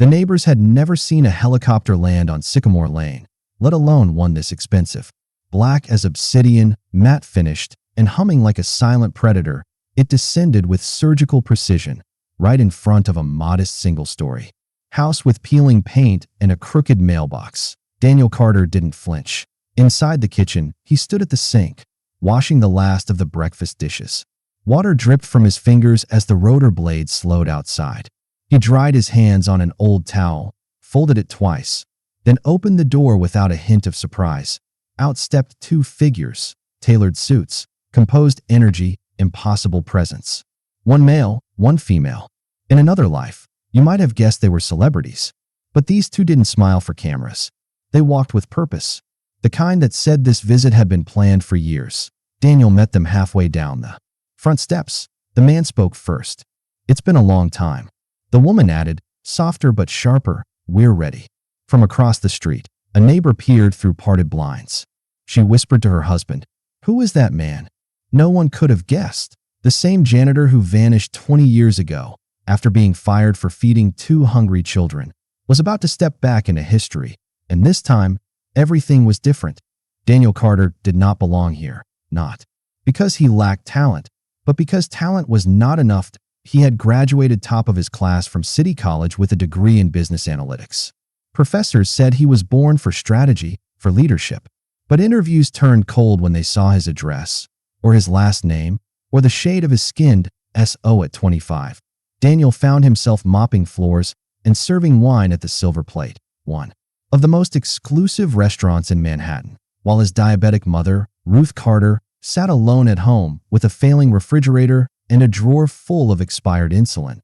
The neighbors had never seen a helicopter land on Sycamore Lane, let alone one this expensive. Black as obsidian, matte finished, and humming like a silent predator, it descended with surgical precision, right in front of a modest single-story house with peeling paint and a crooked mailbox. Daniel Carter didn't flinch. Inside the kitchen, he stood at the sink, washing the last of the breakfast dishes. Water dripped from his fingers as the rotor blade slowed outside. He dried his hands on an old towel, folded it twice, then opened the door without a hint of surprise. Out stepped two figures, tailored suits, composed energy, impossible presence. One male, one female. In another life, you might have guessed they were celebrities. But these two didn't smile for cameras. They walked with purpose, the kind that said this visit had been planned for years. Daniel met them halfway down the front steps. The man spoke first. "It's been a long time." The woman added, softer but sharper, "We're ready." From across the street, a neighbor peered through parted blinds. She whispered to her husband, "Who is that man?" No one could have guessed. The same janitor who vanished 20 years ago, after being fired for feeding two hungry children, was about to step back into history. And this time, everything was different. Daniel Carter did not belong here. Not because he lacked talent, but because talent was not enough. He had graduated top of his class from City College with a degree in business analytics. Professors said he was born for strategy, for leadership. But interviews turned cold when they saw his address, or his last name, or the shade of his skin. So at 25, Daniel found himself mopping floors and serving wine at the Silver Plate, one of the most exclusive restaurants in Manhattan, while his diabetic mother, Ruth Carter, sat alone at home with a failing refrigerator and a drawer full of expired insulin.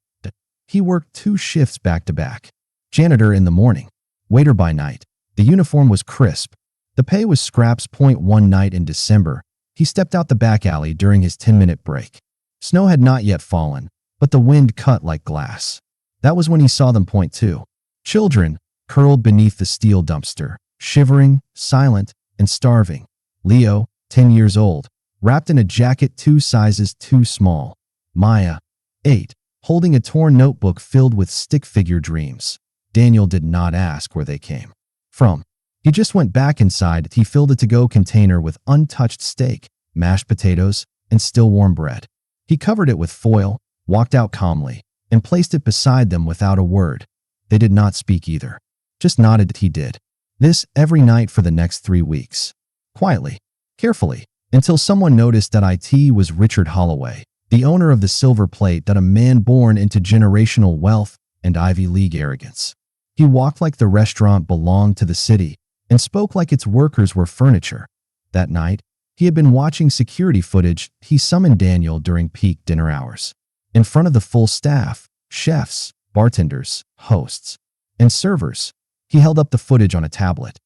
He worked 2 shifts back-to-back. Janitor in the morning, waiter by night. The uniform was crisp. The pay was scraps. One night in December, he stepped out the back alley during his 10-minute break. Snow had not yet fallen, but the wind cut like glass. That was when he saw them. 2 children, curled beneath the steel dumpster, shivering, silent, and starving. Leo, 10 years old, wrapped in a jacket 2 sizes too small. Maya, 8, holding a torn notebook filled with stick figure dreams. Daniel did not ask where they came from. He just went back inside. He filled a to-go container with untouched steak, mashed potatoes, and still warm bread. He covered it with foil, walked out calmly, and placed it beside them without a word. They did not speak either. Just nodded that he did. This every night for the next 3 weeks. Quietly, carefully, until someone noticed that it was Richard Holloway, the owner of the Silver Plate, that a man born into generational wealth and Ivy League arrogance. He walked like the restaurant belonged to the city and spoke like its workers were furniture. That night, he had been watching security footage. He summoned Daniel during peak dinner hours. In front of the full staff, chefs, bartenders, hosts, and servers, he held up the footage on a tablet.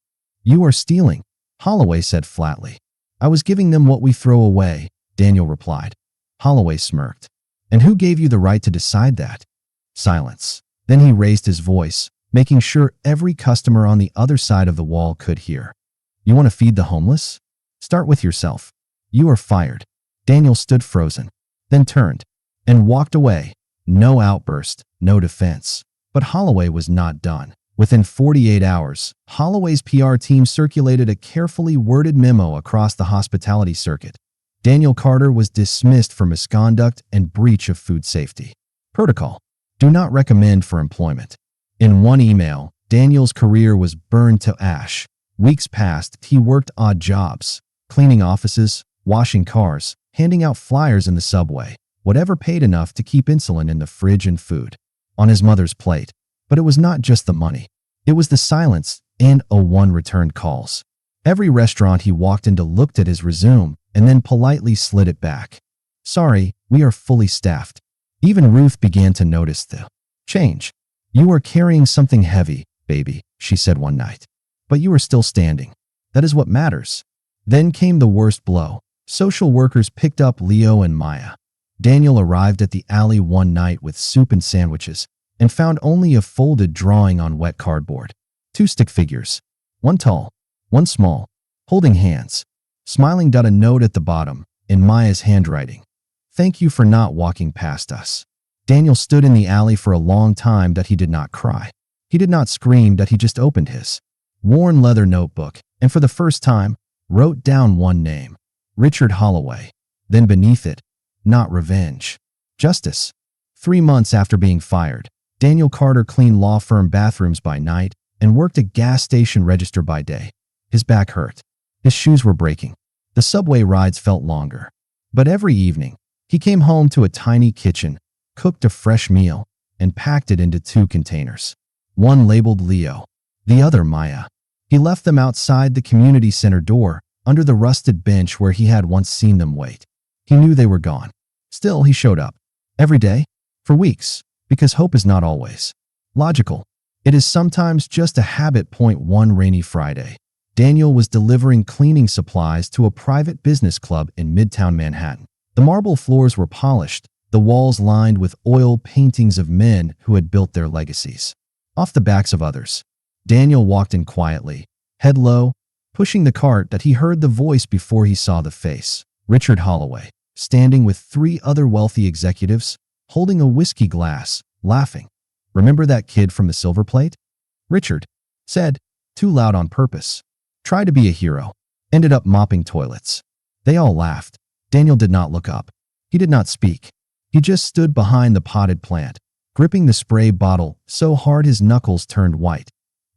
"You are stealing," Holloway said flatly. "I was giving them what we throw away," Daniel replied. Holloway smirked. "And who gave you the right to decide that?" Silence. Then he raised his voice, making sure every customer on the other side of the wall could hear. "You want to feed the homeless? Start with yourself. You are fired." Daniel stood frozen, then turned and walked away. No outburst, no defense. But Holloway was not done. Within 48 hours, Holloway's PR team circulated a carefully worded memo across the hospitality circuit. Daniel Carter was dismissed for misconduct and breach of food safety protocol. Do not recommend for employment. In one email, Daniel's career was burned to ash. Weeks passed. He worked odd jobs, cleaning offices, washing cars, handing out flyers in the subway, whatever paid enough to keep insulin in the fridge and food on his mother's plate. But it was not just the money. It was the silence and 01 returned calls. Every restaurant he walked into looked at his resume and then politely slid it back. "Sorry, we are fully staffed." Even Ruth began to notice the change. "You are carrying something heavy, baby," she said one night. "But you are still standing. That is what matters." Then came the worst blow. Social workers picked up Leo and Maya. Daniel arrived at the alley one night with soup and sandwiches and found only a folded drawing on wet cardboard. 2 stick figures, one tall, one small, holding hands, smiling. A note at the bottom, in Maya's handwriting. "Thank you for not walking past us." Daniel stood in the alley for a long time. He did not cry. He did not scream that he just opened his worn leather notebook and for the first time wrote down one name, Richard Holloway. Then beneath it, not revenge, justice. 3 months after being fired, Daniel Carter cleaned law firm bathrooms by night and worked a gas station register by day. His back hurt. His shoes were breaking. The subway rides felt longer. But every evening, he came home to a tiny kitchen, cooked a fresh meal, and packed it into 2 containers. One labeled Leo, the other Maya. He left them outside the community center door, under the rusted bench where he had once seen them wait. He knew they were gone. Still, he showed up. Every day, for weeks, because hope is not always logical. It is sometimes just a habit. One rainy Friday, Daniel was delivering cleaning supplies to a private business club in Midtown Manhattan. The marble floors were polished, the walls lined with oil paintings of men who had built their legacies off the backs of others. Daniel walked in quietly, head low, pushing the cart that he heard the voice before he saw the face. Richard Holloway, standing with 3 other wealthy executives, holding a whiskey glass, laughing. "Remember that kid from the silver plate?" Richard said, too loud on purpose. "Tried to be a hero. Ended up mopping toilets." They all laughed. Daniel did not look up. He did not speak. He just stood behind the potted plant, gripping the spray bottle so hard his knuckles turned white.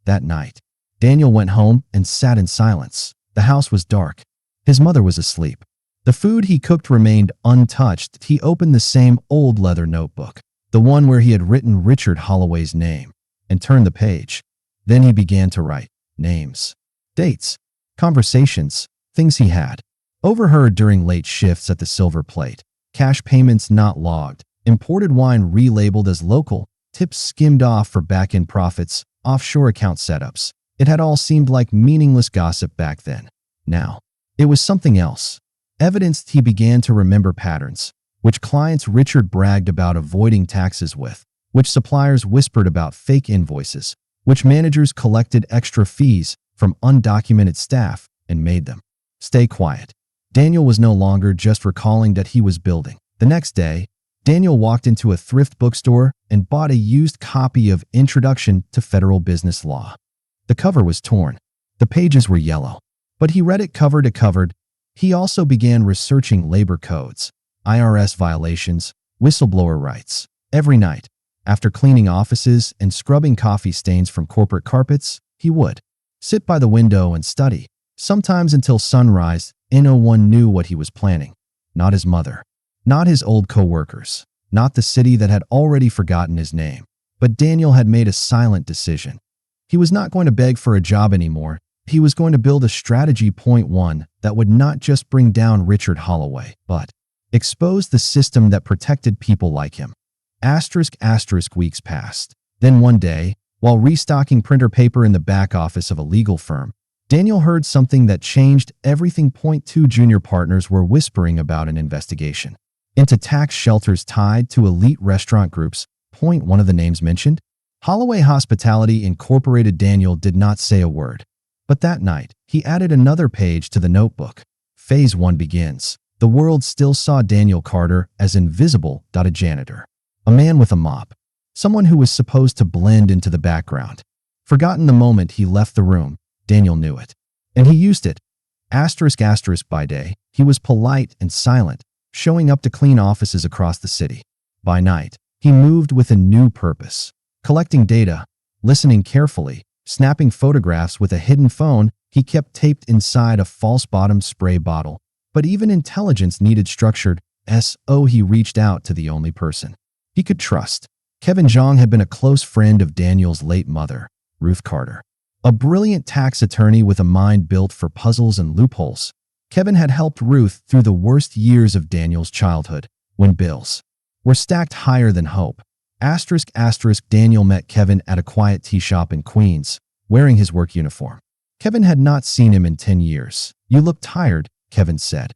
That night, Daniel went home and sat in silence. The house was dark. His mother was asleep. The food he cooked remained untouched. He opened the same old leather notebook, the one where he had written Richard Holloway's name, and turned the page. Then he began to write names, dates, conversations, things he had overheard during late shifts at the silver plate, cash payments not logged, imported wine relabeled as local, tips skimmed off for back-end profits, offshore account setups. It had all seemed like meaningless gossip back then. Now, it was something else. Evidenced, he began to remember patterns, which clients Richard bragged about avoiding taxes with, which suppliers whispered about fake invoices, which managers collected extra fees from undocumented staff and made them stay quiet. Daniel was no longer just recalling that he was building. The next day, Daniel walked into a thrift bookstore and bought a used copy of Introduction to Federal Business Law. The cover was torn. The pages were yellow. But he read it cover to cover. He also began researching labor codes, IRS violations, whistleblower rights. Every night, after cleaning offices and scrubbing coffee stains from corporate carpets, he would sit by the window and study, sometimes until sunrise. No one knew what he was planning. Not his mother, not his old co-workers, not the city that had already forgotten his name. But Daniel had made a silent decision. He was not going to beg for a job anymore. He was going to build a strategy. 1 that would not just bring down Richard Holloway, but expose the system that protected people like him. ***. Weeks passed. Then one day, while restocking printer paper in the back office of a legal firm, Daniel heard something that changed everything. 2 junior partners were whispering about an investigation into tax shelters tied to elite restaurant groups. One of the names mentioned, Holloway Hospitality Incorporated. Daniel did not say a word. But that night, he added another page to the notebook. Phase 1 begins. The world still saw Daniel Carter as invisible. A janitor. A man with a mop. Someone who was supposed to blend into the background. Forgotten the moment he left the room, Daniel knew it. And he used it. ***. By day, he was polite and silent, showing up to clean offices across the city. By night, he moved with a new purpose. Collecting data, listening carefully, snapping photographs with a hidden phone he kept taped inside a false-bottomed spray bottle. But even intelligence needed structured. So he reached out to the only person he could trust. Kevin Zhang had been a close friend of Daniel's late mother, Ruth Carter. A brilliant tax attorney with a mind built for puzzles and loopholes, Kevin had helped Ruth through the worst years of Daniel's childhood, when bills were stacked higher than hope. ***. Daniel met Kevin at a quiet tea shop in Queens, wearing his work uniform. Kevin had not seen him in 10 years. "You look tired," Kevin said.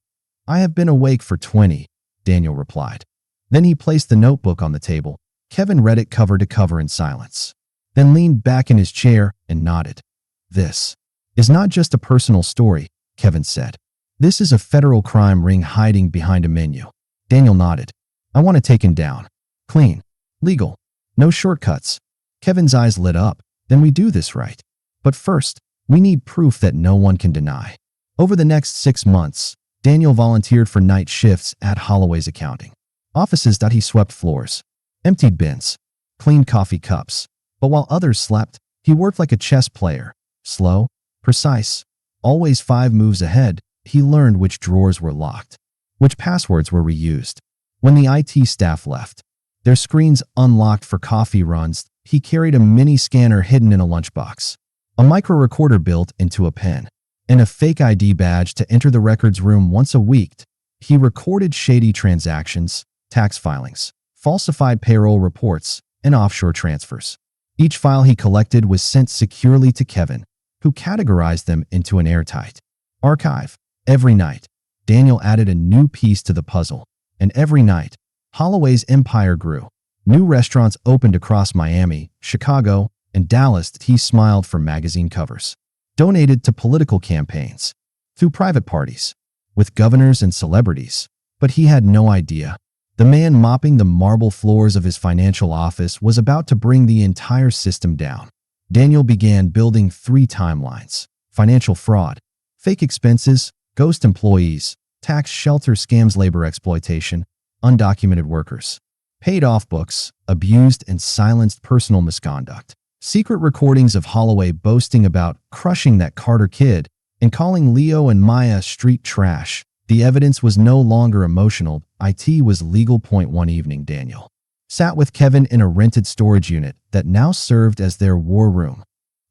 "I have been awake for 20, Daniel replied. Then he placed the notebook on the table. Kevin read it cover to cover in silence, then leaned back in his chair and nodded. "This is not just a personal story," Kevin said. "This is a federal crime ring hiding behind a menu." Daniel nodded. "I want it taken down. Clean. Legal. No shortcuts." Kevin's eyes lit up. Then we do this right. But first, we need proof that no one can deny. Over the next 6 months, Daniel volunteered for night shifts at Holloway's accounting offices. He swept floors, emptied bins, cleaned coffee cups. But while others slept, he worked like a chess player. Slow, precise, always 5 moves ahead. He learned which drawers were locked, which passwords were reused. When the IT staff left, their screens unlocked for coffee runs, he carried a mini scanner hidden in a lunchbox, a micro recorder built into a pen, and a fake ID badge to enter the records room once a week. He recorded shady transactions, tax filings, falsified payroll reports, and offshore transfers. Each file he collected was sent securely to Kevin, who categorized them into an airtight archive. Every night, Daniel added a new piece to the puzzle, and every night, Holloway's empire grew. New restaurants opened across Miami, Chicago, and Dallas. He smiled for magazine covers, donated to political campaigns, through private parties, with governors and celebrities. But he had no idea. The man mopping the marble floors of his financial office was about to bring the entire system down. Daniel began building 3 timelines: financial fraud, fake expenses, ghost employees, tax shelter scams, labor exploitation, undocumented workers, paid-off books, abused and silenced personal misconduct, secret recordings of Holloway boasting about crushing that Carter kid and calling Leo and Maya street trash. The evidence was no longer emotional, it was legal. One evening, Daniel sat with Kevin in a rented storage unit that now served as their war room.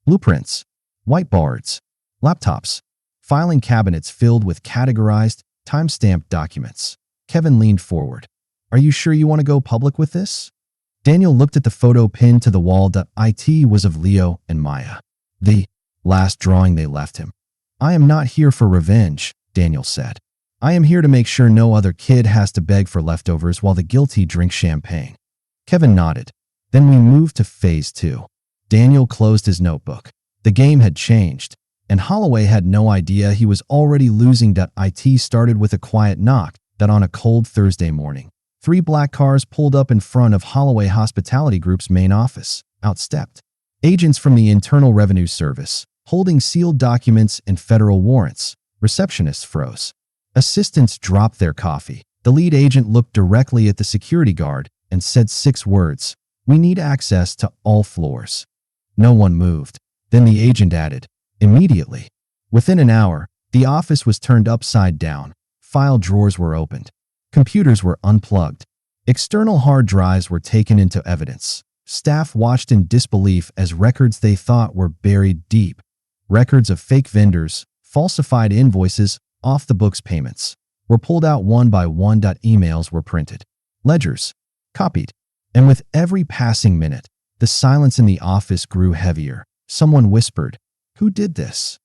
Blueprints, whiteboards, laptops, filing cabinets filled with categorized, time-stamped documents. Kevin leaned forward. "Are you sure you want to go public with this?" Daniel looked at the photo pinned to the wall. It was of Leo and Maya, the last drawing they left him. "I am not here for revenge," Daniel said. "I am here to make sure no other kid has to beg for leftovers while the guilty drink champagne." Kevin nodded. Then we moved to phase 2. Daniel closed his notebook. The game had changed, and Holloway had no idea he was already losing. It started with a quiet knock. On a cold Thursday morning, 3 black cars pulled up in front of Holloway Hospitality Group's main office. Out stepped agents from the Internal Revenue Service, holding sealed documents and federal warrants. Receptionists froze. Assistants dropped their coffee. The lead agent looked directly at the security guard and said 6 words: "We need access to all floors." No one moved. Then the agent added, "Immediately." Within an hour, the office was turned upside down. File drawers were opened. Computers were unplugged. External hard drives were taken into evidence. Staff watched in disbelief as records they thought were buried deep. Records of fake vendors, falsified invoices, off-the-books payments were pulled out one by one. Emails were printed. Ledgers copied. And with every passing minute, the silence in the office grew heavier. Someone whispered, "Who did this?"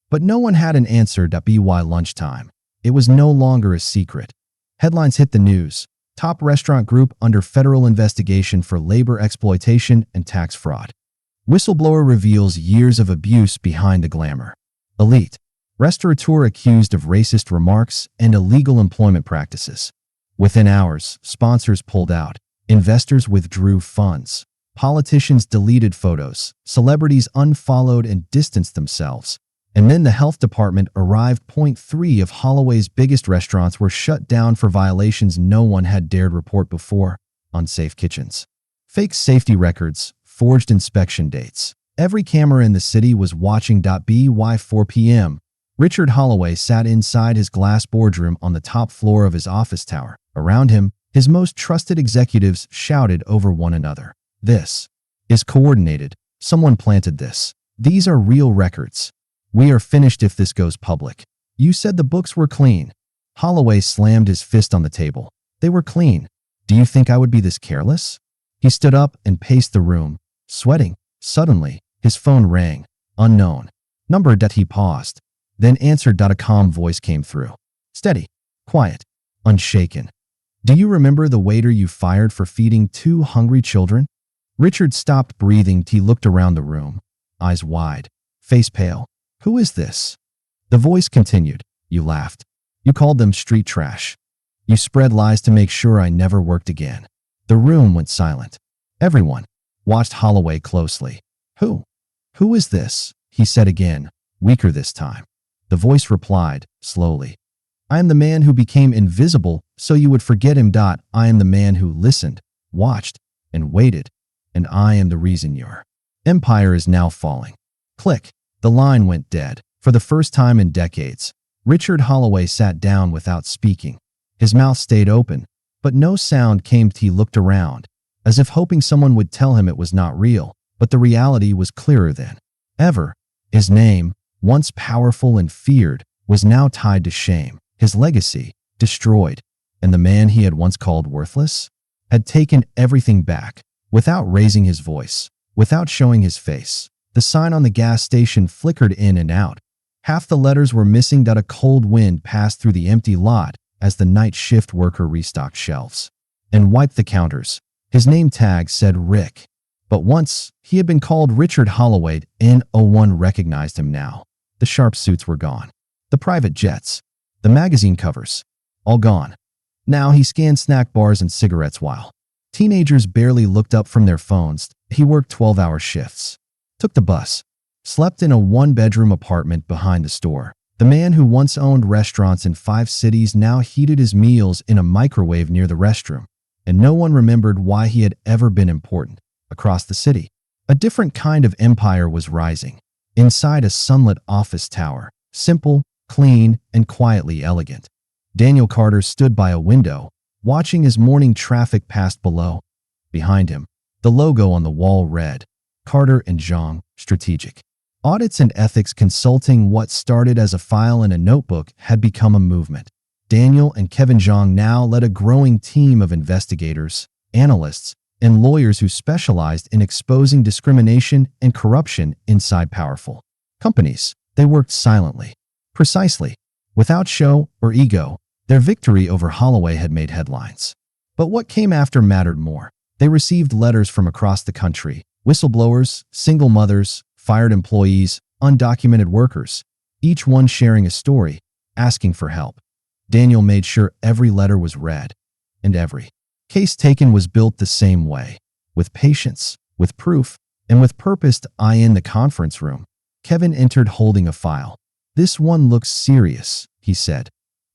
But no one had an answer. By lunchtime, it was no longer a secret. Headlines hit the news. Top restaurant group under federal investigation for labor exploitation and tax fraud. Whistleblower reveals years of abuse behind the glamour. Elite restaurateur accused of racist remarks and illegal employment practices. Within hours, sponsors pulled out. Investors withdrew funds. Politicians deleted photos. Celebrities unfollowed and distanced themselves. And then the health department arrived. 3 of Holloway's biggest restaurants were shut down for violations no one had dared report before. Unsafe kitchens, fake safety records, forged inspection dates. Every camera in the city was watching. By 4 p.m., Richard Holloway sat inside his glass boardroom on the top floor of his office tower. Around him, his most trusted executives shouted over one another, "This is coordinated. Someone planted this. These are real records. We are finished if this goes public. You said the books were clean." Holloway slammed his fist on the table. "They were clean. Do you think I would be this careless?" He stood up and paced the room, sweating. Suddenly, his phone rang. Unknown number. He paused, then answered. A calm voice came through. Steady, quiet, unshaken. "Do you remember the waiter you fired for feeding 2 hungry children?" Richard stopped breathing. He looked around the room, eyes wide, face pale. "Who is this?" The voice continued. "You laughed. You called them street trash. You spread lies to make sure I never worked again." The room went silent. Everyone watched Holloway closely. "Who?" "Who is this?" he said again, weaker this time. The voice replied, slowly, "I am the man who became invisible so you would forget him. I am the man who listened, watched, and waited, and I am the reason your empire is now falling." Click. The line went dead. For the first time in decades, Richard Holloway sat down without speaking. His mouth stayed open, but no sound came. He looked around, as if hoping someone would tell him it was not real, but the reality was clearer than ever. His name, once powerful and feared, was now tied to shame. His legacy, destroyed, and the man he had once called worthless had taken everything back, without raising his voice, without showing his face. The sign on the gas station flickered in and out. Half the letters were missing. A cold wind passed through the empty lot as the night shift worker restocked shelves and wiped the counters. His name tag said Rick, but once he had been called Richard Holloway. No one recognized him now. The sharp suits were gone. The private jets, the magazine covers, all gone. Now he scanned snack bars and cigarettes while teenagers barely looked up from their phones. He worked 12-hour shifts, took the bus, slept in a one-bedroom apartment behind the store. The man who once owned restaurants in 5 cities now heated his meals in a microwave near the restroom, and no one remembered why he had ever been important. Across the city, a different kind of empire was rising. Inside a sunlit office tower, simple, clean, and quietly elegant, Daniel Carter stood by a window, watching as morning traffic passed below. Behind him, the logo on the wall read, Carter and Zhang, Strategic Audits and Ethics Consulting. What started as a file in a notebook had become a movement. Daniel and Kevin Zhang now led a growing team of investigators, analysts, and lawyers who specialized in exposing discrimination and corruption inside powerful companies. They worked silently, precisely, without show or ego. Their victory over Holloway had made headlines. But what came after mattered more. They received letters from across the country, whistleblowers, single mothers, fired employees, undocumented workers, each one sharing a story, asking for help. Daniel made sure every letter was read, and every case taken was built the same way, with patience, with proof, and with purpose. In the conference room, Kevin entered holding a file. "This one looks serious," he said.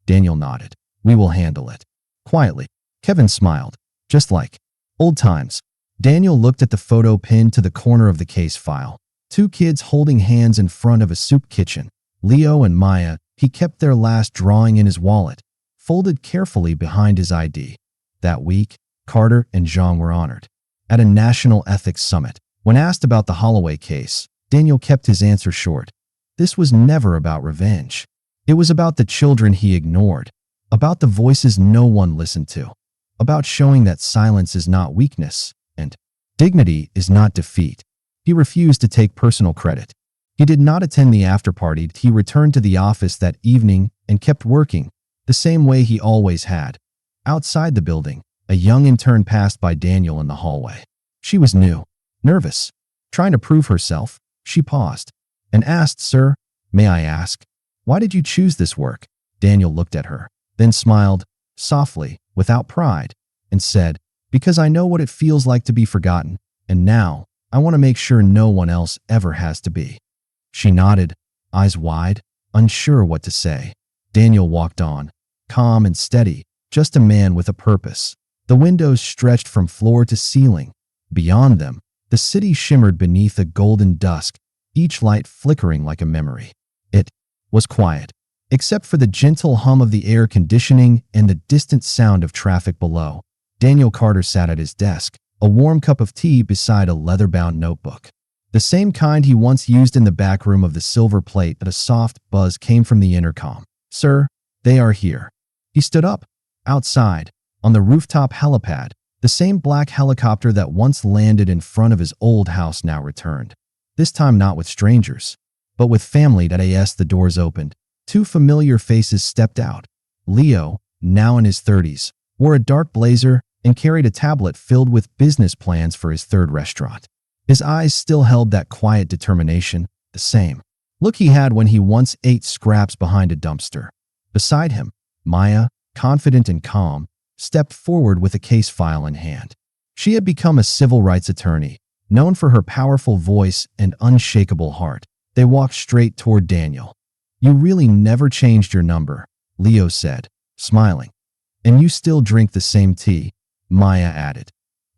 Daniel nodded. "We will handle it." Quietly, Kevin smiled. "Just like old times." Daniel looked at the photo pinned to the corner of the case file. 2 kids holding hands in front of a soup kitchen. Leo and Maya. He kept their last drawing in his wallet, folded carefully behind his ID. That week, Carter and Zhang were honored at a national ethics summit. When asked about the Holloway case, Daniel kept his answer short. This was never about revenge. It was about the children he ignored, about the voices no one listened to, about showing that silence is not weakness, and dignity is not defeat. He refused to take personal credit. He did not attend the after-party. He returned to the office that evening and kept working, the same way he always had. Outside the building, a young intern passed by Daniel in the hallway. She was new, nervous, trying to prove herself. She paused and asked, "Sir, may I ask, why did you choose this work?" Daniel looked at her, then smiled, softly, without pride, and said, "Because I know what it feels like to be forgotten, and now I want to make sure no one else ever has to be." She nodded, eyes wide, unsure what to say. Daniel walked on, calm and steady, just a man with a purpose. The windows stretched from floor to ceiling. Beyond them, the city shimmered beneath a golden dusk, each light flickering like a memory. It was quiet, except for the gentle hum of the air conditioning and the distant sound of traffic below. Daniel Carter sat at his desk, a warm cup of tea beside a leather-bound notebook, the same kind he once used in the back room of the Silver Plate. A soft buzz came from the intercom. "Sir, they are here." He stood up. Outside, on the rooftop helipad, the same black helicopter that once landed in front of his old house now returned. This time not with strangers, but with family. As the doors opened, 2 familiar faces stepped out. Leo, now in his 30s, wore a dark blazer and carried a tablet filled with business plans for his 3rd restaurant. His eyes still held that quiet determination, the same look he had when he once ate scraps behind a dumpster. Beside him, Maya, confident and calm, stepped forward with a case file in hand. She had become a civil rights attorney, Known for her powerful voice and unshakable heart, they walked straight toward Daniel. "You really never changed your number," Leo said, smiling. "And you still drink the same tea," Maya added.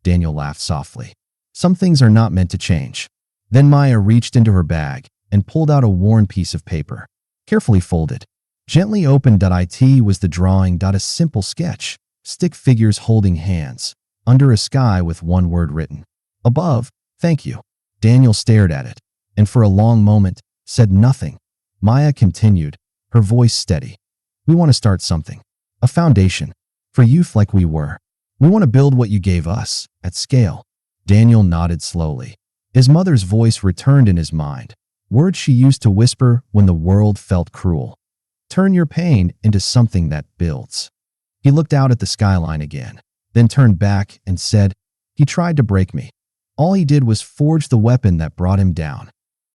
Daniel laughed softly. "Some things are not meant to change." Then Maya reached into her bag and pulled out a worn piece of paper, carefully folded. Gently opened. It was the drawing. A simple sketch, stick figures holding hands, under a sky with one word written. Above, "Thank you." Daniel stared at it, and for a long moment, said nothing. Maya continued, her voice steady. "We want to start something. A foundation. For youth like we were. We want to build what you gave us, at scale." Daniel nodded slowly. His mother's voice returned in his mind, words she used to whisper when the world felt cruel. "Turn your pain into something that builds." He looked out at the skyline again, then turned back and said, "He tried to break me. All he did was forge the weapon that brought him down."